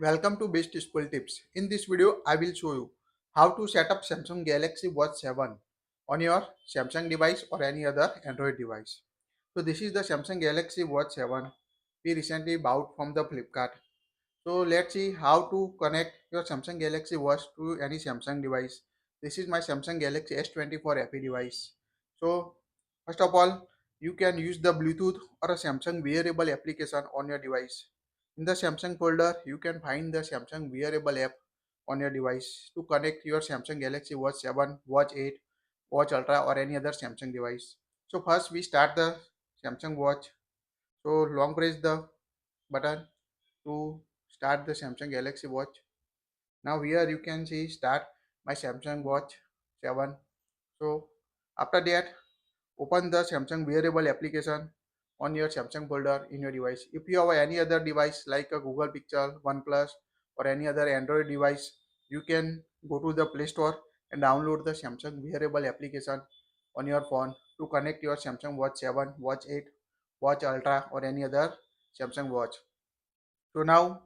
Welcome to Best Useful Tips. In this video, I will show you how to set up Samsung Galaxy Watch 7 on your Samsung device or any other Android device. So this is the Samsung Galaxy Watch 7 we recently bought from the Flipkart. So let's see how to connect your Samsung Galaxy Watch to any Samsung device. This is my Samsung Galaxy S24 FE device. So first of all, you can use the Bluetooth or a Samsung wearable application on your device. In the Samsung folder, you can find the Samsung wearable app on your device to connect your Samsung Galaxy Watch 7, Watch 8, Watch Ultra or any other Samsung device. So first we start the Samsung Watch. So long press the button to start the Samsung Galaxy Watch. Now here you can see start my Samsung Watch 7. So after that open the Samsung wearable application on your Samsung folder in your device. If you have any other device like a Google Pixel, OnePlus or any other Android device, you can go to the Play Store and download the Samsung wearable application on your phone to connect your Samsung Watch 7, Watch 8, Watch Ultra or any other Samsung watch. So now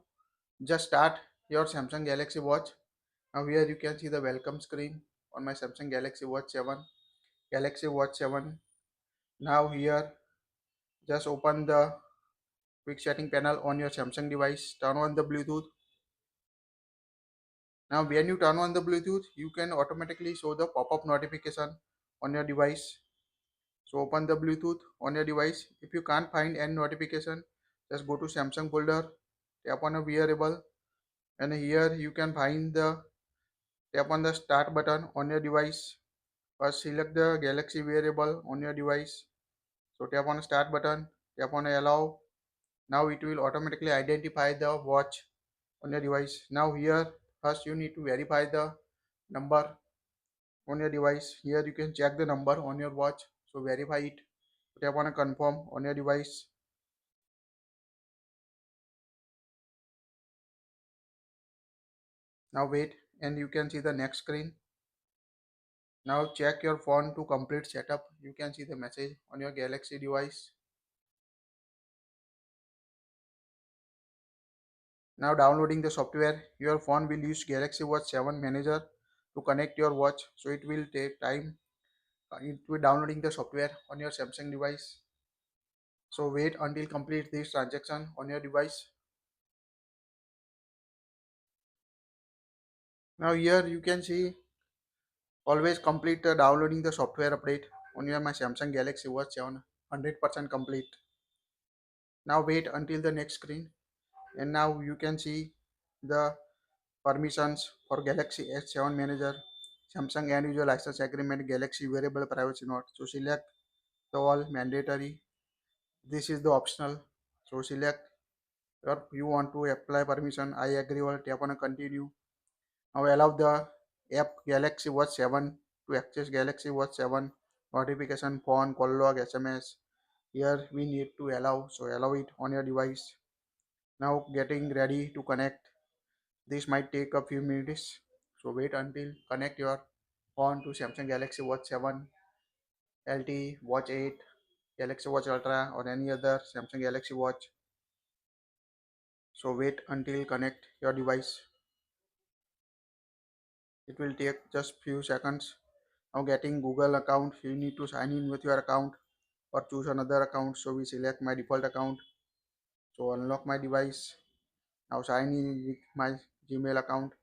just start your Samsung Galaxy Watch. Now here you can see the welcome screen on my Samsung Galaxy Watch 7. Galaxy Watch 7. Now here just open the quick setting panel on your Samsung device. Turn on the Bluetooth. Now when you turn on the Bluetooth, you can automatically show the pop-up notification on your device. So open the Bluetooth on your device. If you can't find any notification, just go to Samsung folder, tap on a wearable, and here you can find the tap on the start button on your device. First select the Galaxy wearable on your device. So tap on the start button, tap on allow. Now it will automatically identify the watch on your device. Now here first you need to verify the number on your device. Here you can check the number on your watch. So verify it. Tap on a confirm on your device. Now wait and you can see the next screen. Now check your phone to complete setup. You can see the message on your Galaxy device. Now downloading the software, your phone will use Galaxy Watch 7 Manager to connect your watch. So it will take time. It will downloading the software on your Samsung device. So wait until complete this transaction on your device. Now here you can see always complete downloading the software update on your my Samsung Galaxy Watch 7 100% complete. Now wait until the next screen and now you can see the permissions for Galaxy S7 Manager, Samsung End User License Agreement, Galaxy Wearable Privacy Note. So select the all mandatory. This is the optional. So select or you want to apply permission. I agree or tap on a continue. Now allow the app Galaxy Watch 7 to access Galaxy Watch 7 notification, phone, call log, SMS. Here we need to allow. So allow it on your device. Now getting ready to connect. This might take a few minutes, so wait until connect your phone to Samsung Galaxy Watch 7, LTE, Watch 8, Galaxy Watch Ultra or any other Samsung Galaxy Watch. So wait until connect your device. It will take just few seconds. Now getting Google account, you need to sign in with your account or choose another account. So we select my default account. So unlock my device. Now sign in with my Gmail account.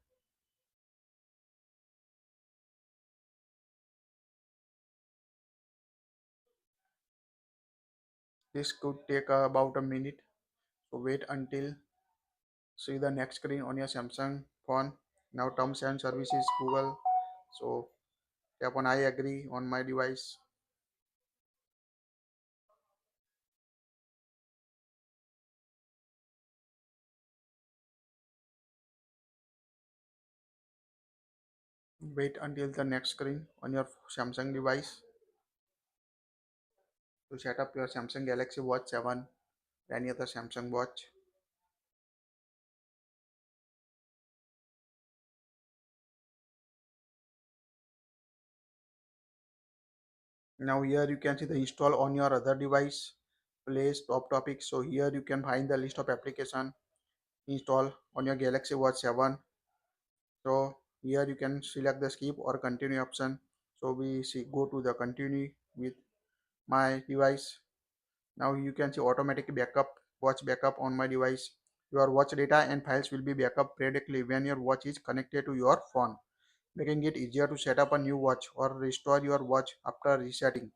This could take about a minute. So wait until see the next screen on your Samsung phone. Now terms and services Google. So tap on I agree on my device. Wait until the next screen on your Samsung device to set up your Samsung Galaxy Watch 7 or any other Samsung watch. Now here you can see the install on your other device place top topic. So here you can find the list of application install on your Galaxy Watch 7. So here you can select the skip or continue option. So we see go to the continue with my device. Now you can see automatic backup, watch backup on my device. Your watch data and files will be backup predictably when your watch is connected to your phone, making it easier to set up a new watch or restore your watch after resetting.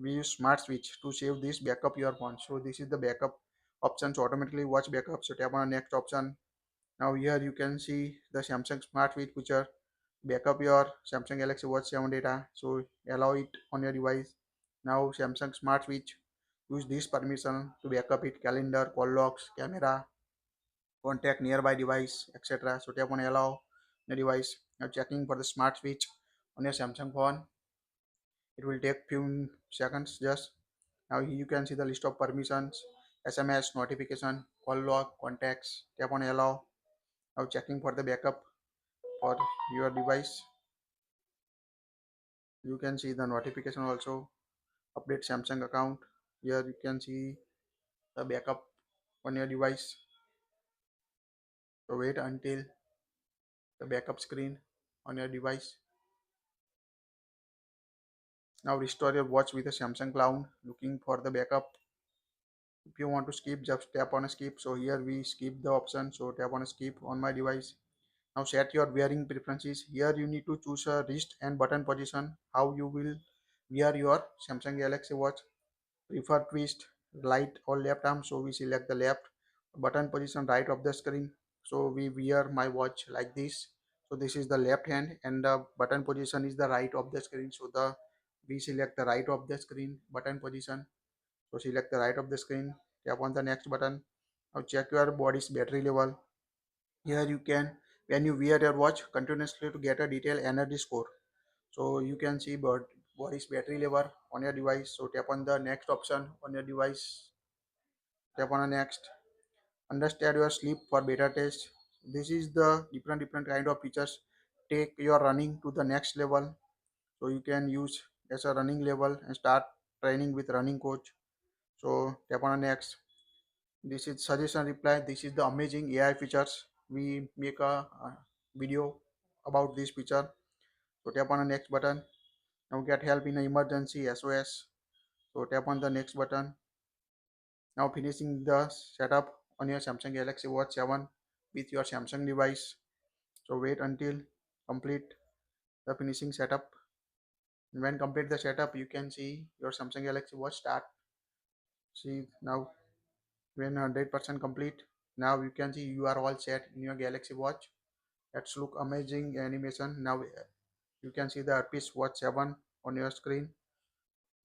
We use smart switch to save this backup your phone. So this is the backup options, automatically watch backup. So tap on the next option. Now here you can see the Samsung Smart Switch feature. Backup your Samsung Galaxy Watch 7 data. So allow it on your device. Now Samsung Smart Switch use this permission to backup it calendar, call logs, camera, contact nearby device, etc. So tap on allow the device. Now checking for the smart switch on your Samsung phone. It will take few seconds just. Now you can see the list of permissions, SMS, notification, call log, contacts. Tap on allow. Now checking for the backup for your device. You can see the notification also. Update Samsung account. Here you can see the backup on your device. So wait until the backup screen on your device. Now restore your watch with a Samsung Cloud. Looking for the backup. If you want to skip, just tap on a skip. So here we skip the option. So tap on a skip on my device. Now set your wearing preferences. Here you need to choose a wrist and button position. How you will wear your Samsung Galaxy Watch. Prefer twist, right or left arm. So we select the left. Button position right of the screen. So we wear my watch like this. So this is the left hand and the button position is the right of the screen. So the we select the right of the screen button position. So select the right of the screen. Tap on the next button. Now check your body's battery level. Here you can, when you wear your watch continuously to get a detailed energy score. So you can see body's battery level on your device. So tap on the next option on your device. Tap on the next. Understand your sleep for beta test. This is the different kind of features. Take your running to the next level. So you can use as a running level and start training with running coach. So tap on the next. This is suggestion reply. This is the amazing AI features. We make a video about this feature. So tap on the next button. Now get help in an emergency SOS. So tap on the next button. Now finishing the setup on your Samsung Galaxy Watch 7 with your Samsung device. So wait until complete the finishing setup. When complete the setup, you can see your Samsung Galaxy Watch start. See now when 100% complete. Now you can see you are all set in your Galaxy Watch. Let's look amazing animation. Now you can see the Arpis Watch 7 on your screen.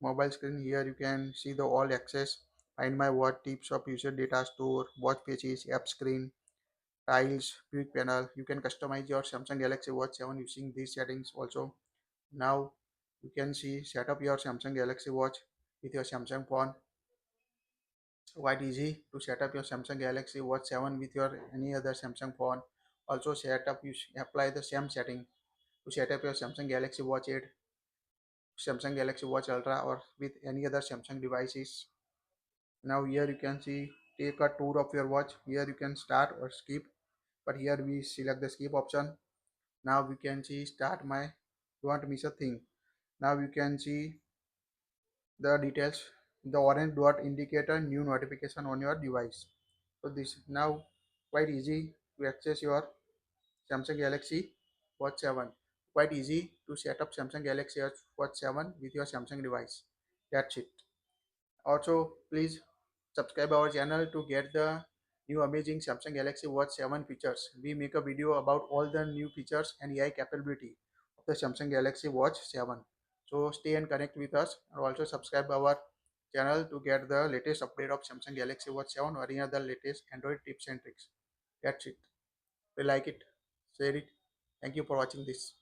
Mobile screen. Here you can see the all access. Find my watch, tips of user data store, watch pages, app screen, tiles, quick panel. You can customize your Samsung Galaxy Watch 7 using these settings also. Now you can see set up your Samsung Galaxy Watch with your Samsung phone. Quite easy to set up your Samsung Galaxy Watch 7 with your any other Samsung phone. Also set up, you apply the same setting to set up your Samsung Galaxy Watch 8, Samsung Galaxy Watch Ultra or with any other Samsung devices. Now here you can see take a tour of your watch. Here you can start or skip, but here we select the skip option. Now we can see start my don't miss a thing. Now you can see the details. The orange dot indicate a new notification on your device. So this now quite easy to access your Samsung Galaxy Watch 7. Quite easy to set up Samsung Galaxy Watch 7 with your Samsung device. That's it. Also, please subscribe our channel to get the new amazing Samsung Galaxy Watch 7 features. We make a video about all the new features and AI capability of the Samsung Galaxy Watch 7. So stay and connect with us and also subscribe our channel to get the latest update of Samsung Galaxy Watch 7 or any other latest Android tips and tricks. That's it. If you like it, share it. Thank you for watching this.